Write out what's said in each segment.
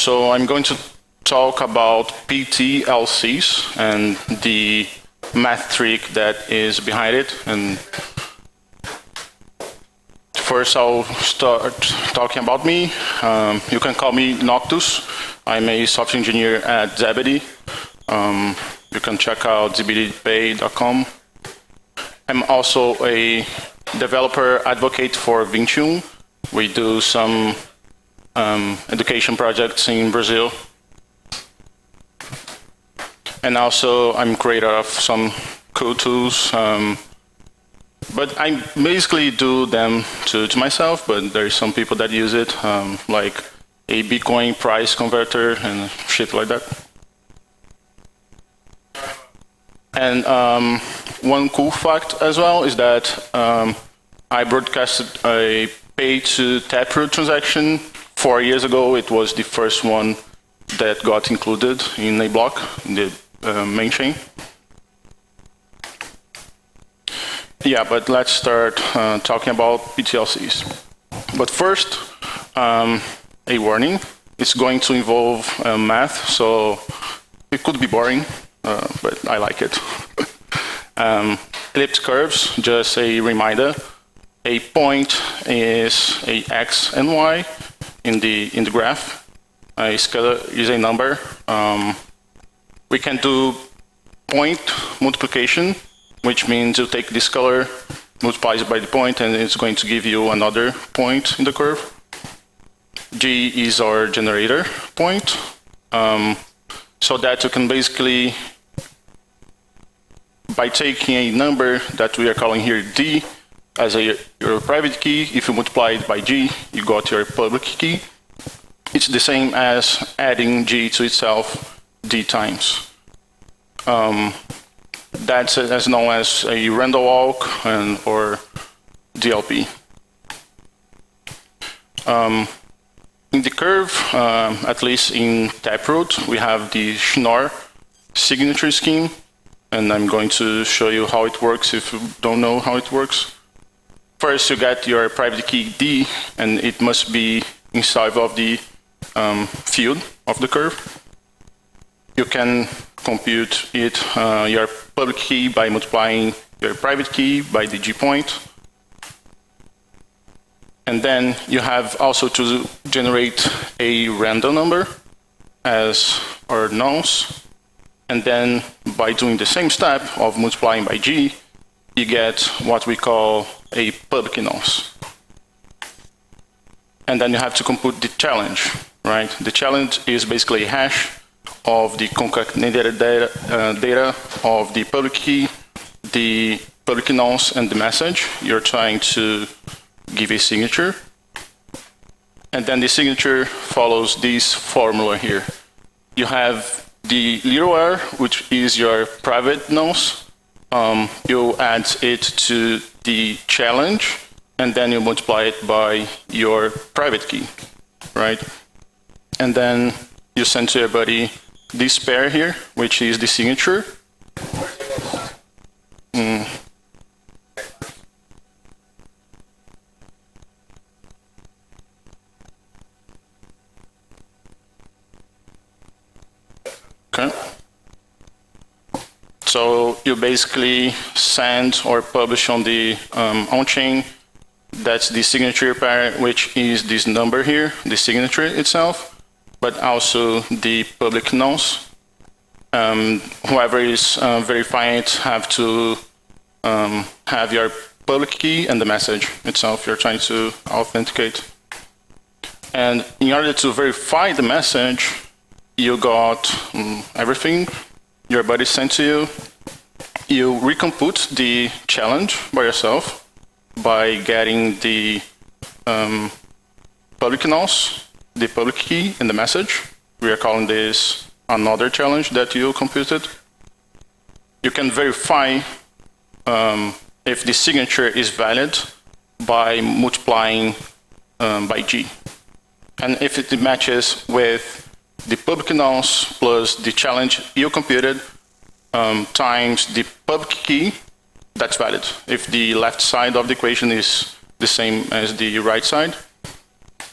So I'm going to talk about PTLCs and the math trick that is behind it. And first I'll start talking about me. You can call me Noctus. I'm a software engineer at Zebedee. You can check out zebedee.com. I'm also a developer advocate for 21. We do some education projects in Brazil. And also I'm creator of some cool tools. But I basically do them to myself, but there's some people that use it, like a Bitcoin price converter and shit like that. And one cool fact as well is that I broadcasted a pay-to-taproot transaction 4 years ago. It was the first one that got included in a block in the main chain. Yeah, but let's start talking about PTLCs. But first, a warning. It's going to involve math, so it could be boring, but I like it. Ellipse curves, just a reminder. A point is a x and y in the graph. A scalar is a number. We can do point multiplication, which means you take this scalar, multiply it by the point, and it's going to give you another point in the curve. G is our generator point, so that you can basically, by taking a number that we are calling here D as your private key, if you multiply it by G, you got your public key. It's the same as adding G to itself D times. That's as known as a random walk or DLP. In the curve, at least in Taproot, we have the Schnorr signature scheme, and I'm going to show you how it works if you don't know how it works. First, you get your private key D, and it must be inside of the field of the curve. You can compute it, your public key, by multiplying your private key by the G point. And then you have also to generate a random number as our nonce. And then by doing the same step of multiplying by G, you get what we call a public nonce. And then you have to compute the challenge, right? The challenge is basically a hash of the concatenated data of the public key, the public nonce, and the message. You're trying to give a signature. And then the signature follows this formula here. You have the little r, which is your private nonce. You add it to the challenge, and then you multiply it by your private key, right? And then you send to everybody this pair here, which is the signature. Okay. So you basically send or publish on the on-chain. That's the signature pair, which is this number here, the signature itself, but also the public nonce. Whoever is verifying it have to have your public key and the message itself you're trying to authenticate. And in order to verify the message, you got everything your buddy sent to you. You recompute the challenge by yourself by getting the public nonce, the public key, and the message. We are calling this another challenge that you computed. You can verify if the signature is valid by multiplying by G. And if it matches with the public nonce plus the challenge you computed times the public key, that's valid. If the left side of the equation is the same as the right side.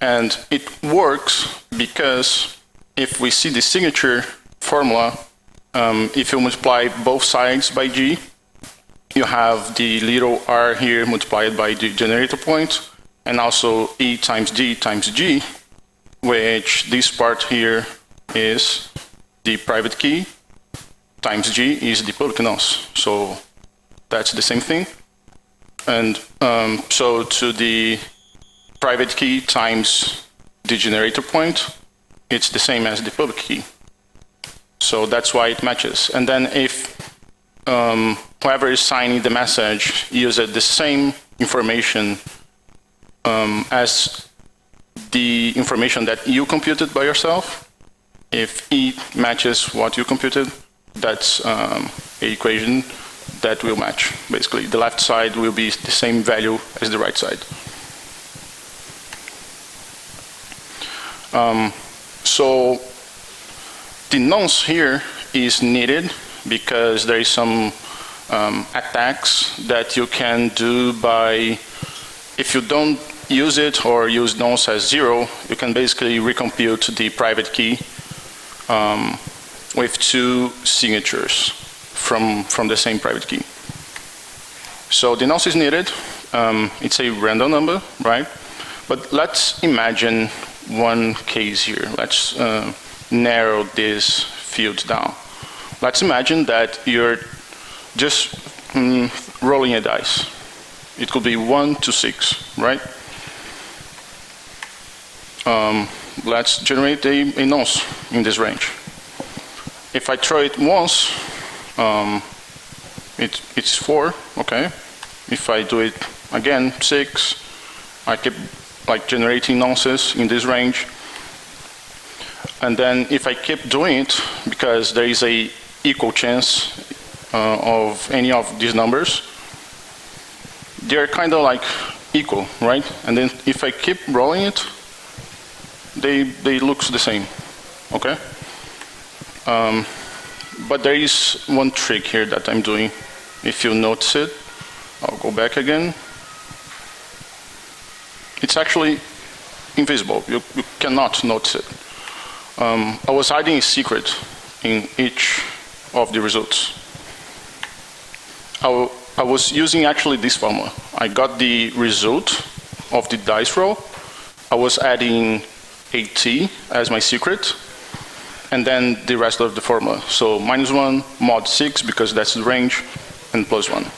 And it works because if we see the signature formula, if you multiply both sides by G, you have the little r here multiplied by the generator point, and also E times D times G, which this part here is the private key times G is the public nonce. So that's the same thing. And so to the private key times the generator point, it's the same as the public key. So that's why it matches. And then if whoever is signing the message uses the same information as the information that you computed by yourself, if E matches what you computed, that's an equation that will match. Basically, the left side will be the same value as the right side. So the nonce here is needed because there is some attacks that you can do by, if you don't use it or use nonce as 0, you can basically recompute the private key with 2 signatures from the same private key. So the nonce is needed. It's a random number, right? But let's imagine one case here. Let's narrow this field down. Let's imagine that you're just rolling a dice. It could be 1 to 6, right? Let's generate a nonce in this range. If I throw it once, it's 4, okay? If I do it again, 6, I keep like generating nonces in this range. And then if I keep doing it, because there is a equal chance of any of these numbers, they're kind of like equal, right? And then if I keep rolling it, they look the same, okay? But there is one trick here that I'm doing. If you notice it, I'll go back again. It's actually invisible. You cannot notice it. I was hiding a secret in each of the results. I was using actually this formula. I got the result of the dice roll. I was adding a t as my secret, and then the rest of the formula. So -1, mod 6, because that's the range, and +1.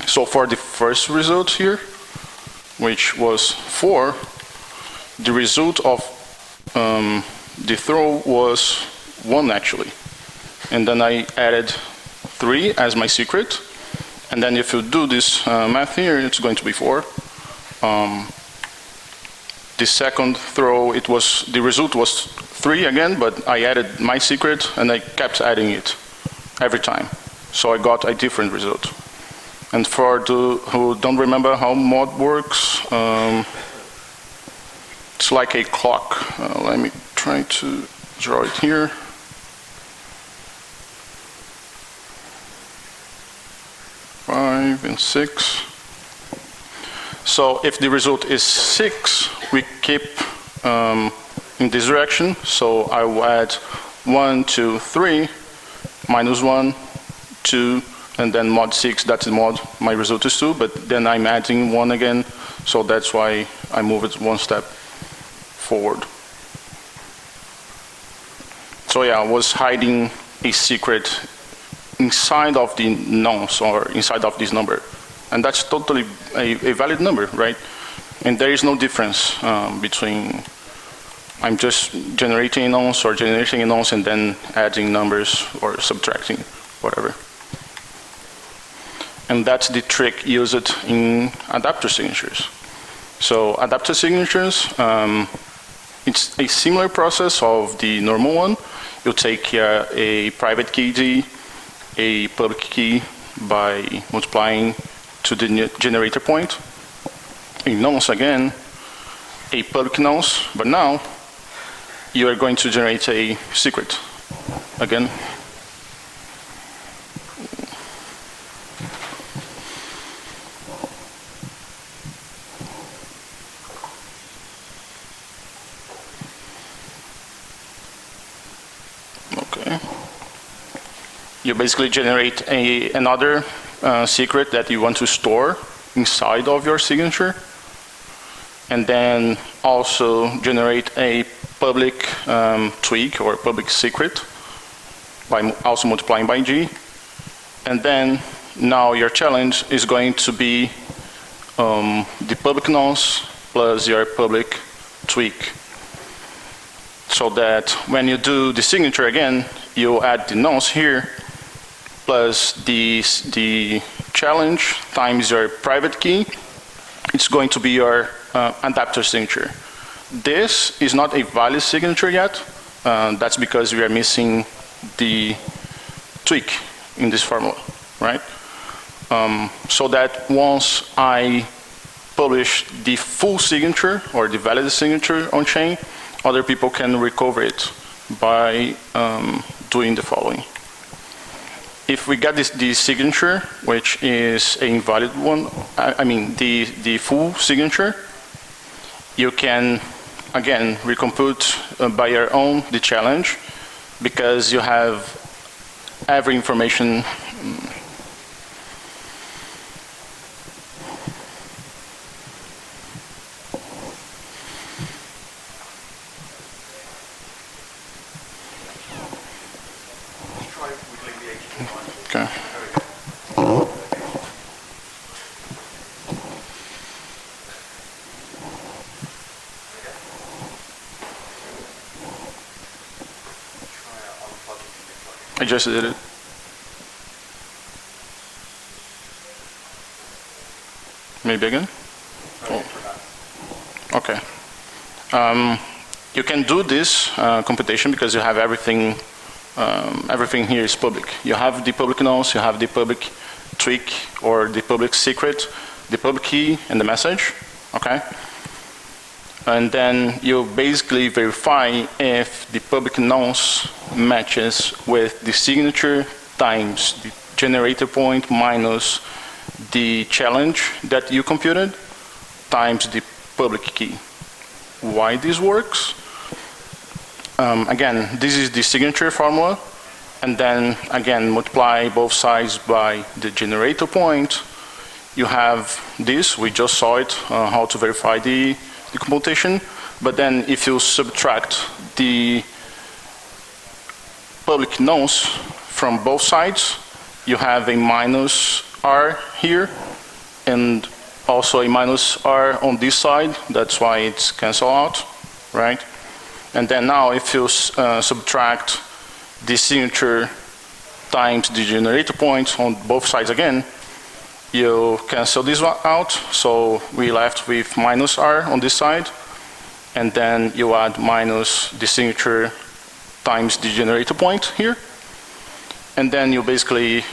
So for the first result here, which was 4, the result of the throw was 1 actually. And then I added 3 as my secret. And then if you do this math here, it's going to be 4. The second throw, the result was 3 again, but I added my secret and I kept adding it every time. So I got a different result. And for those who don't remember how mod works, it's like a clock. Let me try to draw it here. Five and 6. So if the result is 6, we keep in this direction. So I will add 1, 2, 3, -1, 2, and then mod 6, that's the mod, my result is 2, but then I'm adding 1 again, so that's why I move it 1 step forward. So yeah, I was hiding a secret inside of the nonce, or inside of this number. And that's totally a valid number, right? And there is no difference between I'm just generating a nonce or generating a nonce and then adding numbers or subtracting, whatever. And that's the trick used in adapter signatures. So adapter signatures, it's a similar process of the normal one. You take a private key D, a public key by multiplying to the generator point, a nonce again, a public nonce, but now you are going to generate a secret again. you basically generate another secret that you want to store inside of your signature, and then also generate a public tweak or public secret by also multiplying by G. And then now your challenge is going to be the public nonce plus your public tweak. So that when you do the signature again, you add the nonce here plus the challenge times your private key. It's going to be your adapter signature. This is not a valid signature yet. That's because we are missing the tweak in this formula, right? So that once I publish the full signature or the valid signature on chain, other people can recover it by doing the following. If we get this signature, which is an invalid one, I mean the full signature, you can again recompute by your own the challenge, because you have every information. Okay. I just did it. Maybe again? Oh. Okay. You can do this computation because you have everything. Everything here is public. You have the public nonce, you have the public tweak or the public secret, the public key, and the message. Okay. And then you basically verify if the public nonce matches with the signature times the generator point minus the challenge that you computed times the public key. Why this works? Again, this is the signature formula, and then again multiply both sides by the generator point. You have this, we just saw it, how to verify the computation, but then if you subtract the public nonce from both sides, you have a minus R here, and also a minus R on this side. That's why it's cancel out, right? And then now if you subtract the signature times the generator point on both sides again, you cancel this one out, so we left with minus R on this side, and then you add minus the signature times the generator point here, and then you basically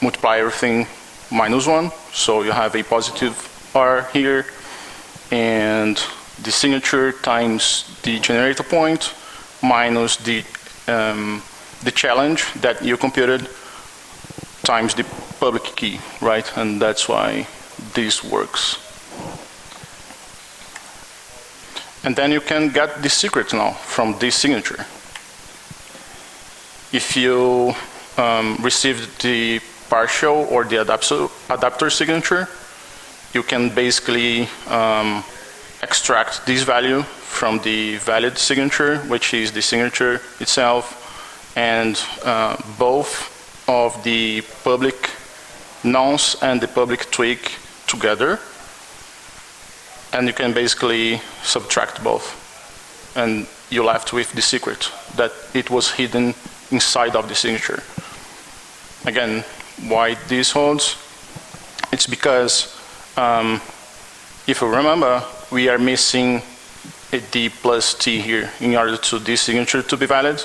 multiply everything minus 1, so you have a positive R here, and the signature times the generator point minus the challenge that you computed times the public key, right? And that's why this works. And then you can get the secret now from this signature. If you received the partial or the adapter signature, you can basically extract this value from the valid signature, which is the signature itself, and both of the public nonce and the public tweak together, and you can basically subtract both, and you're left with the secret that it was hidden inside of the signature. Again, why this holds? It's because if you remember, we are missing a D plus T here in order to this signature to be valid,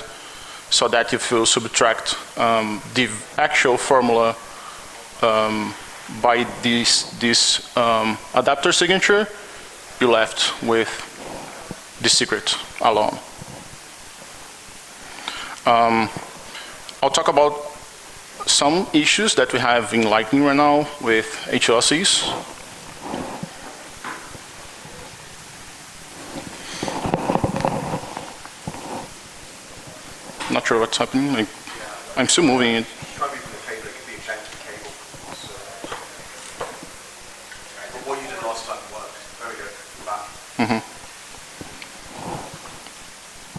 so that if you subtract the actual formula by this adapter signature, you're left with the secret alone. I'll talk about some issues that we have in Lightning right now with PTLCs. Not sure what's happening. I'm still moving it. Can't be from the cable, it could be a janky cable. So, but what you did last time worked. There we go, back.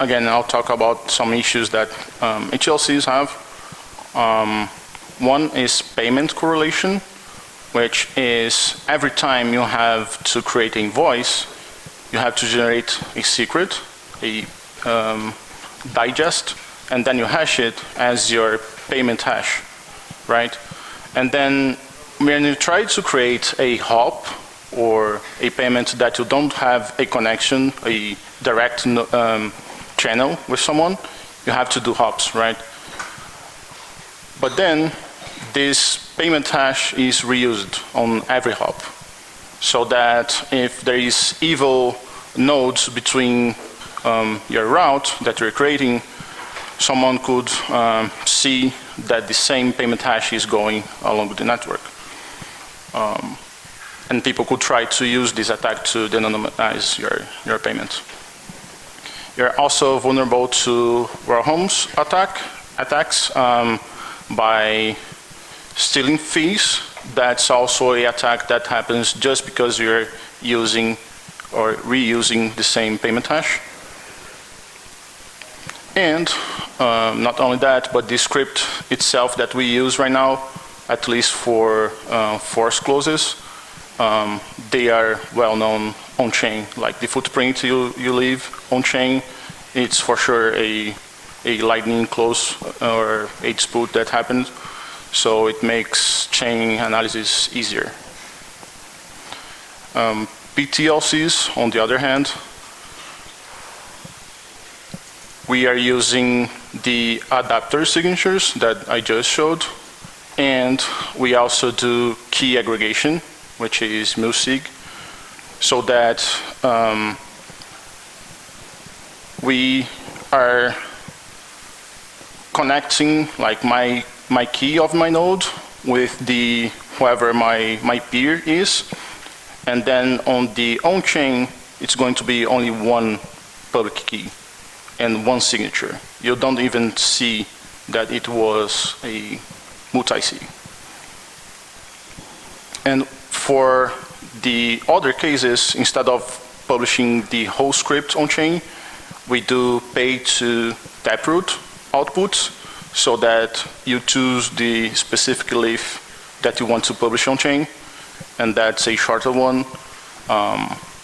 Again, I'll talk about some issues that PTLCs have. One is payment correlation, which is every time you have to create an invoice, you have to generate a secret, a digest, and then you hash it as your payment hash, right? And then when you try to create a hop or a payment that you don't have a connection, a direct channel with someone, you have to do hops, right? But then this payment hash is reused on every hop, so that if there is evil nodes between your route that you're creating, someone could see that the same payment hash is going along the network. And people could try to use this attack to de-anonymize your payment. You're also vulnerable to Warholm's attacks by stealing fees. That's also an attack that happens just because you're using or reusing the same payment hash. And not only that, but the script itself that we use right now, at least for force clauses, they are well known on chain. Like the footprint you leave on chain, it's for sure a lightning clause or a dispute that happened. So it makes chain analysis easier. PTLCs, on the other hand, we are using the adapter signatures that I just showed, and we also do key aggregation, which is musig, so that we are connecting like my key of my node with the whoever my peer is, and then on the on-chain it's going to be only one public key and one signature. You don't even see that it was a multi-sig. And for the other cases, instead of publishing the whole script on chain, we do pay to taproot outputs, so that you choose the specific leaf that you want to publish on chain, and that's a shorter one.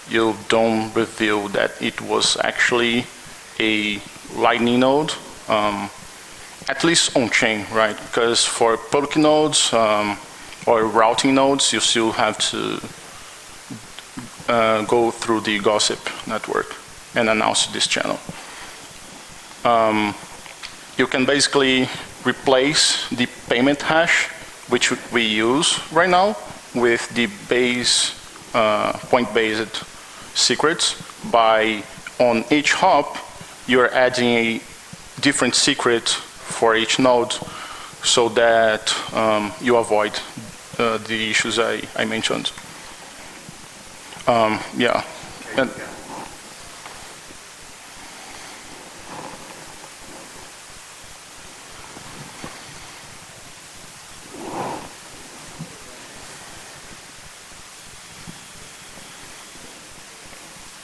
You don't reveal that it was actually a lightning node, at least on chain, right? Because for public nodes or routing nodes, you still have to go through the gossip network and announce this channel. You can basically replace the payment hash, which we use right now, with the base point-based secrets by, on each hop, you're adding a different secret for each node, so that you avoid the issues I mentioned. Yeah.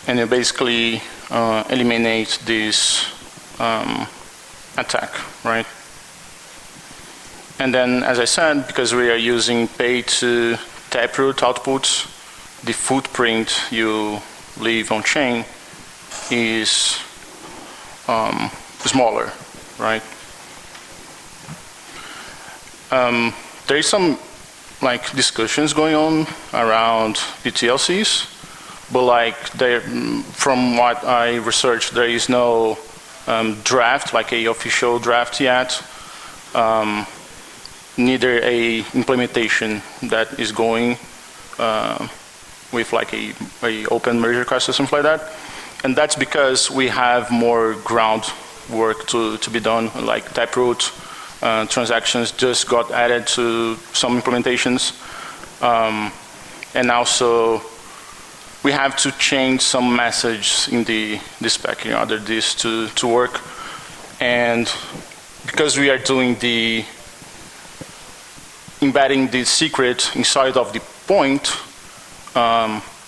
And you basically eliminate this attack, right? And then, as I said, because we are using pay to taproot outputs, the footprint you leave on chain is smaller, right? There is some like discussions going on around PTLCs, but like from what I researched, there is no draft, like a official draft yet. Neither a implementation that is going with like a open merge request or something like that. And that's because we have more groundwork to be done, like taproot transactions just got added to some implementations. And also we have to change some messages in the spec in order this to work. And because we are doing the embedding the secret inside of the point,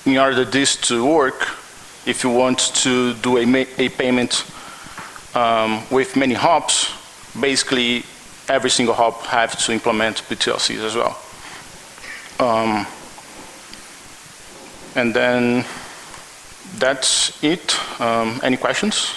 in order this to work, if you want to do a payment with many hops, basically every single hop have to implement PTLCs as well. And then that's it. Any questions?